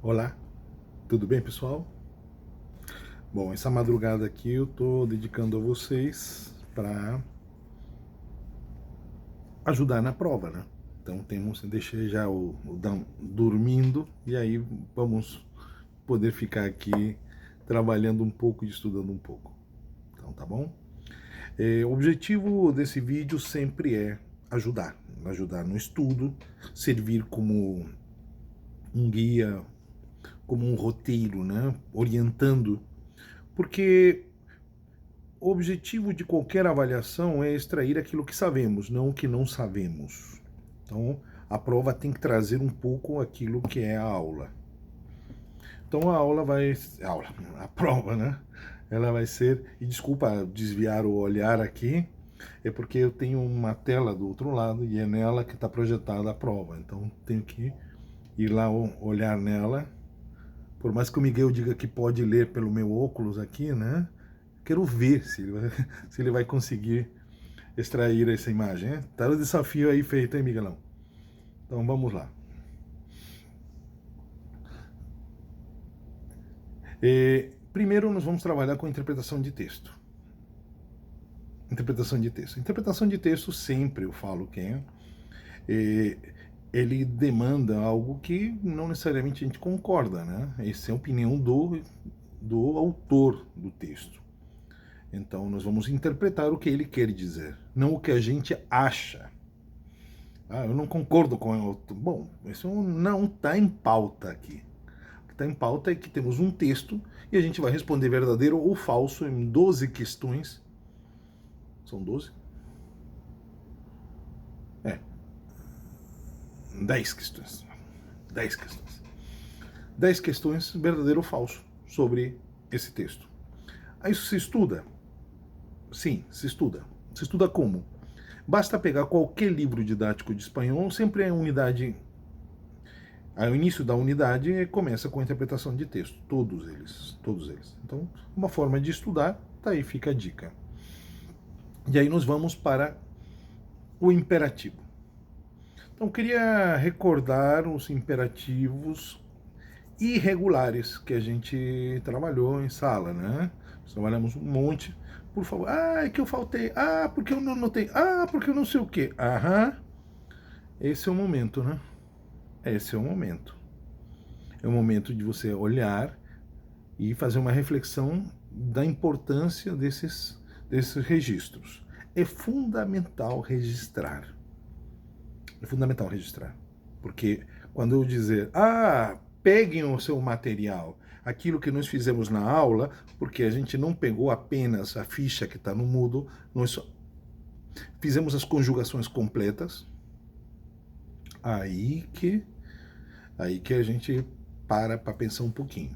Olá, tudo bem, pessoal? Bom, essa madrugada aqui eu tô dedicando a vocês para ajudar na prova, né? Então deixei já o Dan dormindo e aí vamos poder ficar aqui trabalhando um pouco e estudando um pouco. Então, tá bom? O objetivo desse vídeo sempre é ajudar no estudo, servir como um guia, como um roteiro, né? Orientando, porque o objetivo de qualquer avaliação é extrair aquilo que sabemos, não o que não sabemos. Então, a prova tem que trazer um pouco aquilo que é a aula. Então, a aula vai... a prova, né? Ela vai ser... E desculpa desviar o olhar aqui, é porque eu tenho uma tela do outro lado e é nela que está projetada a prova. Então, tenho que ir lá olhar nela. Por mais que o Miguel diga que pode ler pelo meu óculos aqui, né? Quero ver se ele vai conseguir extrair essa imagem. Né? Tá o desafio aí feito, hein, Miguelão? Então vamos lá. Primeiro nós vamos trabalhar com interpretação de texto. Interpretação de texto. Interpretação de texto sempre eu falo que ele demanda algo que não necessariamente a gente concorda, né? Essa é a opinião do autor do texto. Então nós vamos interpretar o que ele quer dizer, não o que a gente acha. Ah, eu não concordo com o outro. Bom, isso não está em pauta aqui. O que está em pauta é que temos um texto e a gente vai responder verdadeiro ou falso em 12 questões. São 12? É, 10 questões. 10 questões. 10 questões, verdadeiro ou falso, sobre esse texto. Aí isso se estuda? Sim, se estuda. Se estuda como? Basta pegar qualquer livro didático de espanhol, sempre é unidade. Ao início da unidade começa com a interpretação de texto, todos eles, todos eles. Então, uma forma de estudar, tá aí fica a dica. E aí nós vamos para o imperativo. Então, queria recordar os imperativos irregulares que a gente trabalhou em sala, né? Nós trabalhamos um monte. Por favor, é que eu faltei, porque eu não notei, porque eu não sei o quê. Aham, esse é o momento, né? Esse é o momento. É o momento de você olhar e fazer uma reflexão da importância desses registros. É fundamental registrar. É fundamental registrar. Porque quando eu dizer, peguem o seu material, aquilo que nós fizemos na aula, porque a gente não pegou apenas a ficha que está no Moodle, nós fizemos as conjugações completas, aí que a gente para pensar um pouquinho.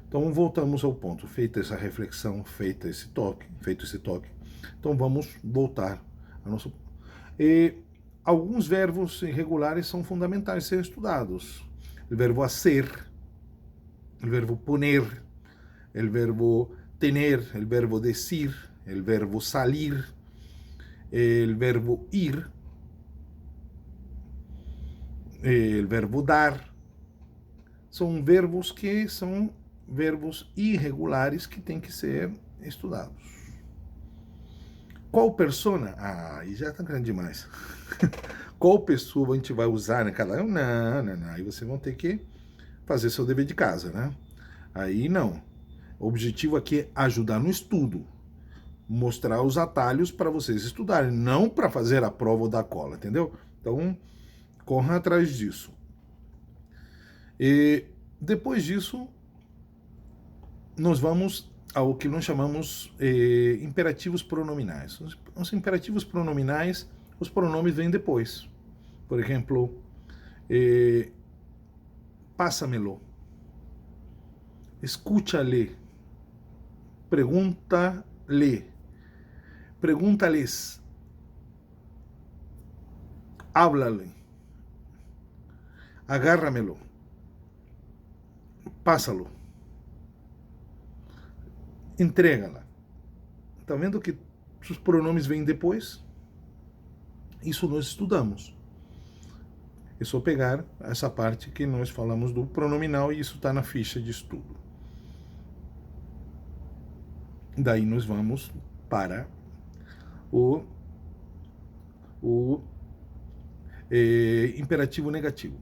Então voltamos ao ponto, feita essa reflexão, feito esse toque, então vamos voltar a nosso... alguns verbos irregulares são fundamentais ser estudados. O verbo hacer, o verbo poner, o verbo tener, o verbo decir, o verbo salir, o verbo ir, o verbo dar. São verbos que são verbos irregulares que têm que ser estudados. Qual persona? Aí já está grande demais. Qual pessoa a gente vai usar em cada um? Não. Aí vocês vão ter que fazer seu dever de casa, né? Aí não. O objetivo aqui é ajudar no estudo. Mostrar os atalhos para vocês estudarem, não para fazer a prova ou da cola, entendeu? Então, corra atrás disso. E depois disso, nós vamos ao que nós chamamos imperativos pronominais. Os imperativos pronominais, os pronomes vêm depois. Por exemplo, pásamelo, escúchale, pregúntale, pregúntales, háblale, agárramelo, pásalo, entrega-la. Tá vendo que os pronomes vêm depois? Isso nós estudamos. É só pegar essa parte que nós falamos do pronominal e isso está na ficha de estudo. Daí nós vamos para o imperativo negativo.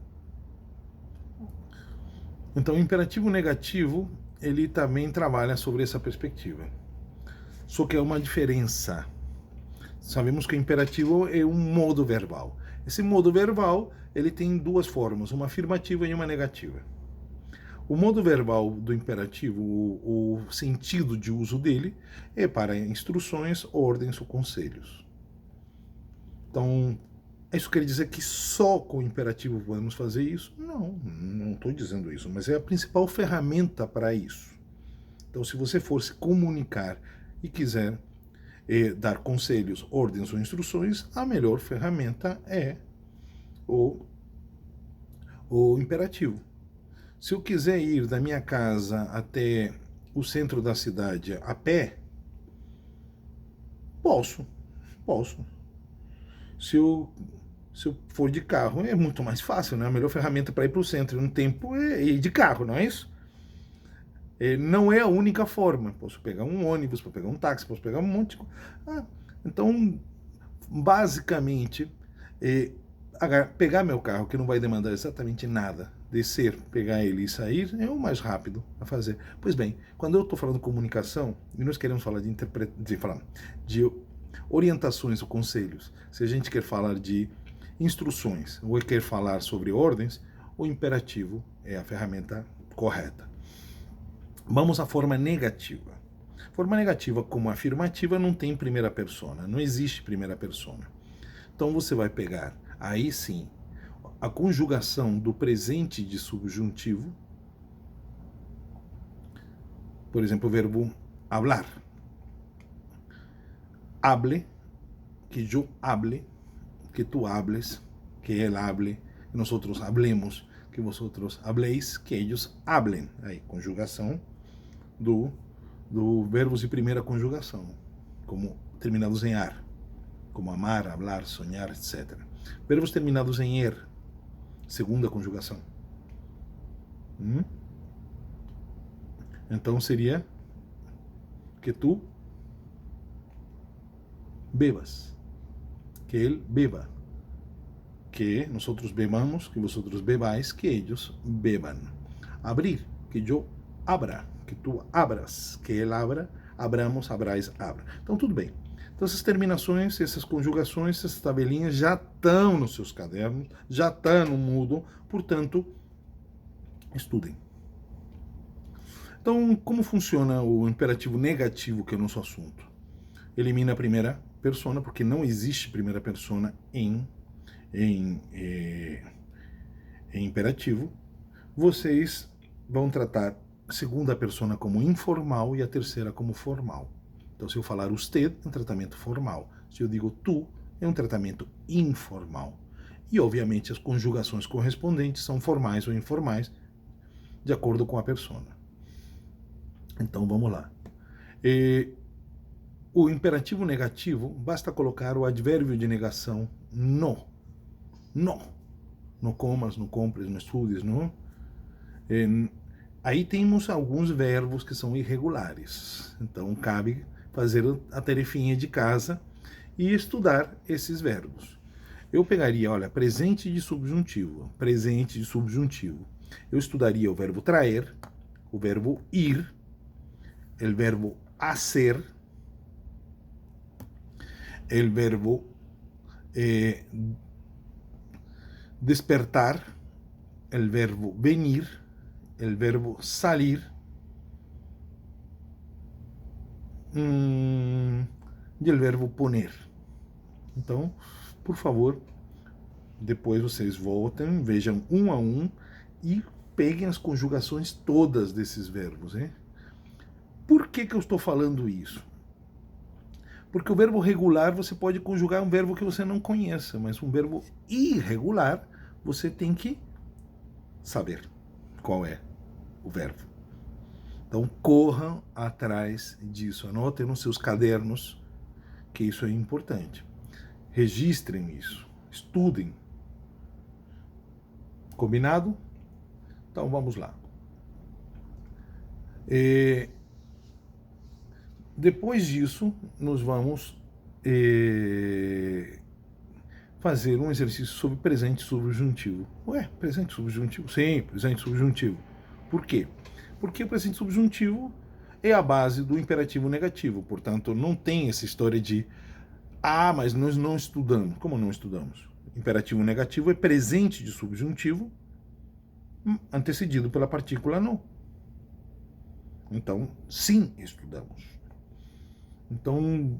Então, o imperativo negativo, ele também trabalha sobre essa perspectiva. Só que é uma diferença. Sabemos que o imperativo é um modo verbal. Esse modo verbal, ele tem duas formas, uma afirmativa e uma negativa. O modo verbal do imperativo, o sentido de uso dele, é para instruções, ordens ou conselhos. Então, isso quer dizer que só com o imperativo podemos fazer isso? Não estou dizendo isso, mas é a principal ferramenta para isso. Então, se você for se comunicar e quiser dar conselhos, ordens ou instruções, a melhor ferramenta é o imperativo. Se eu quiser ir da minha casa até o centro da cidade a pé, posso. Se eu for de carro, é muito mais fácil, né? A melhor ferramenta para ir para o centro em um tempo é ir de carro, não é isso? Não é a única forma. Posso pegar um ônibus, posso pegar um táxi, posso pegar um monte de coisa. Então, basicamente, pegar meu carro, que não vai demandar exatamente nada, descer, pegar ele e sair, é o mais rápido a fazer. Pois bem, quando eu estou falando de comunicação, e nós queremos falar de orientações ou conselhos, se a gente quer falar de instruções ou quer falar sobre ordens, o imperativo é a ferramenta correta. Vamos à forma negativa. Forma negativa como afirmativa não tem primeira persona, não existe primeira persona. Então você vai pegar, aí sim, a conjugação do presente de subjuntivo, por exemplo, o verbo hablar. Hable, que yo hable, que tú hables, que él hable, que nosotros hablemos, que vosotros habléis, que ellos hablen. Aí, conjugação do verbos de primeira conjugação, como terminados em ar, como amar, hablar, sonhar, etc. Verbos terminados em er, segunda conjugação. Então seria que tu bebas, que ele beba, que nosotros bebamos, que vosotros bebáis, que ellos beban. Abrir, que yo abra, que tu abras, que ele abra, abramos, abrais, abra. Então tudo bem. Então essas terminações, essas conjugações, essas tabelinhas já estão nos seus cadernos, já estão no Moodle, portanto, estudem. Então, como funciona o imperativo negativo, que é o nosso assunto? Elimina a primeira persona, porque não existe primeira persona em imperativo. Vocês vão tratar a segunda persona como informal e a terceira como formal. Então, se eu falar usted, é um tratamento formal. Se eu digo tu, é um tratamento informal. E, obviamente, as conjugações correspondentes são formais ou informais, de acordo com a persona. Então, vamos lá. O imperativo negativo, basta colocar o advérbio de negação no. No. No comas, no compres, no estudes, no. Aí temos alguns verbos que são irregulares. Então, cabe fazer a tarefinha de casa e estudar esses verbos. Eu pegaria, olha, presente de subjuntivo. Presente de subjuntivo. Eu estudaria o verbo traer, o verbo ir, o verbo hacer, o verbo despertar, o verbo venir, o verbo salir, e o verbo poner. Então, por favor, depois vocês voltem, vejam um a um e peguem as conjugações todas desses verbos, hein? Por que eu estou falando isso? Porque o verbo regular você pode conjugar um verbo que você não conheça, mas um verbo irregular você tem que saber qual é o verbo. Então corram atrás disso, anotem nos seus cadernos que isso é importante. Registrem isso, estudem. Combinado? Então vamos lá. Depois disso, nós vamos fazer um exercício sobre presente subjuntivo. Ué, presente subjuntivo? Sim, presente subjuntivo. Por quê? Porque o presente subjuntivo é a base do imperativo negativo. Portanto, não tem essa história de mas nós não estudamos. Como não estudamos? Imperativo negativo é presente de subjuntivo antecedido pela partícula no. Então, sim, estudamos. Então,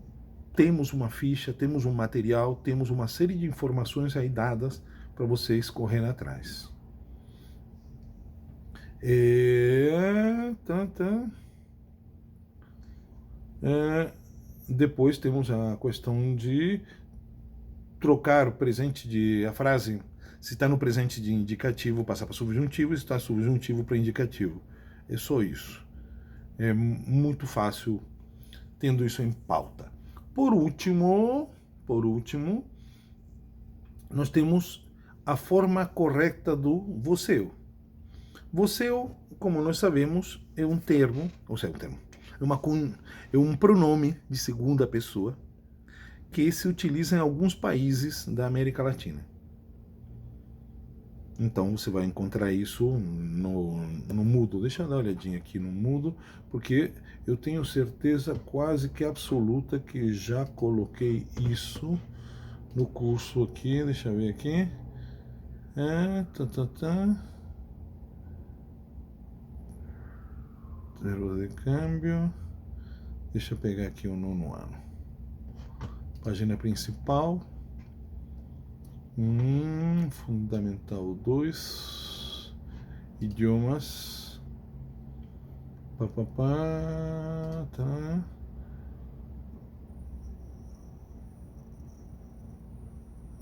temos uma ficha, temos um material, temos uma série de informações aí dadas para vocês correrem atrás. Depois temos a questão de trocar o presente a frase, se está no presente de indicativo, passar para subjuntivo, se está subjuntivo para indicativo. É só isso. É muito fácil tendo isso em pauta. Por último, nós temos a forma correta do você. Você, como nós sabemos, é um termo, é um pronome de segunda pessoa que se utiliza em alguns países da América Latina. Então você vai encontrar isso no Moodle. Deixa eu dar uma olhadinha aqui no Moodle, porque eu tenho certeza quase que absoluta que já coloquei isso no curso aqui. Deixa eu ver aqui. Zero de câmbio. Deixa eu pegar aqui o nono ano. Página principal. Fundamental 2. Idiomas. Tá.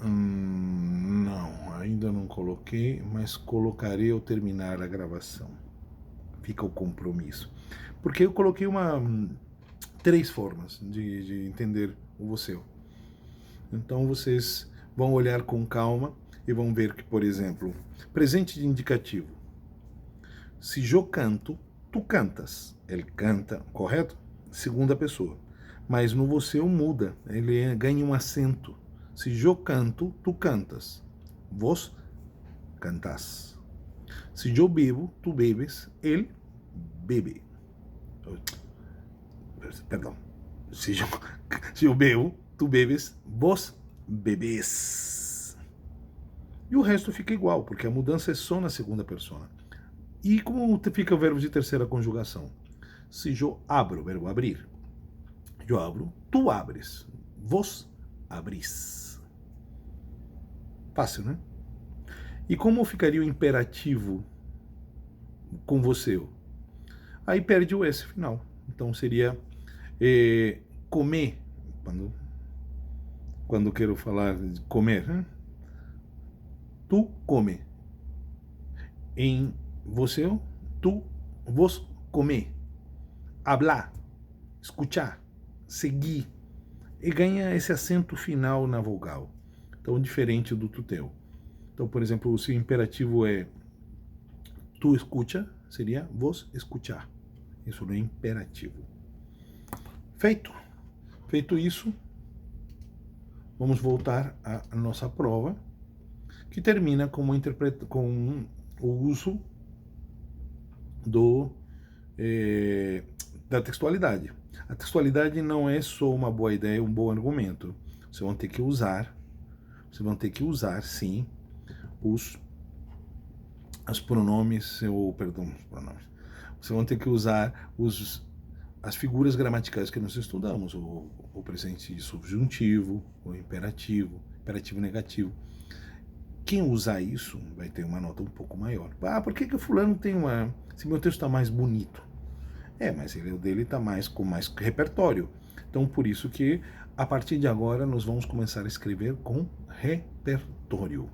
Não, ainda não coloquei, mas colocarei ao terminar a gravação. Fica o compromisso. Porque eu coloquei 3 formas de entender o você. Então vocês vão olhar com calma e vão ver que, por exemplo, presente de indicativo. Se eu canto, tu cantas. Ele canta, correto? Segunda pessoa. Mas no você muda, ele ganha um acento. Se eu canto, tu cantas. Vos cantas. Se eu bebo, tu bebes. Ele bebe. Perdão. Se eu bebo, tu bebes. Vos bebês. E o resto fica igual, porque a mudança é só na segunda pessoa. E como fica o verbo de terceira conjugação? Se eu abro, verbo abrir. Eu abro, tu abres. Vos abris. Fácil, né? E como ficaria o imperativo com você? Aí perde o S final. Então seria comer. Quando quero falar de comer, né? Tu come. Em você, tu, vos come. Hablar, escuchar, seguir. E ganha esse acento final na vogal. Então, diferente do tuteu. Então, por exemplo, se o imperativo é tu escucha, seria vos escuchar. Isso não é imperativo. Feito. Feito isso, vamos voltar à nossa prova, que termina com o uso da textualidade. A textualidade não é só uma boa ideia, um bom argumento. Vocês vão ter que usar, sim, os pronomes. Vocês vão ter que usar as figuras gramaticais que nós estudamos, o presente subjuntivo, o imperativo negativo. Quem usar isso vai ter uma nota um pouco maior. Por que o fulano tem se meu texto está mais bonito? Mas o dele está com mais repertório. Então, por isso que, a partir de agora, nós vamos começar a escrever com repertório.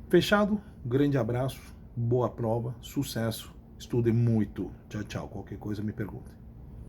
Fechado? Grande abraço, boa prova, sucesso, estudem muito. Tchau, tchau. Qualquer coisa me pergunte.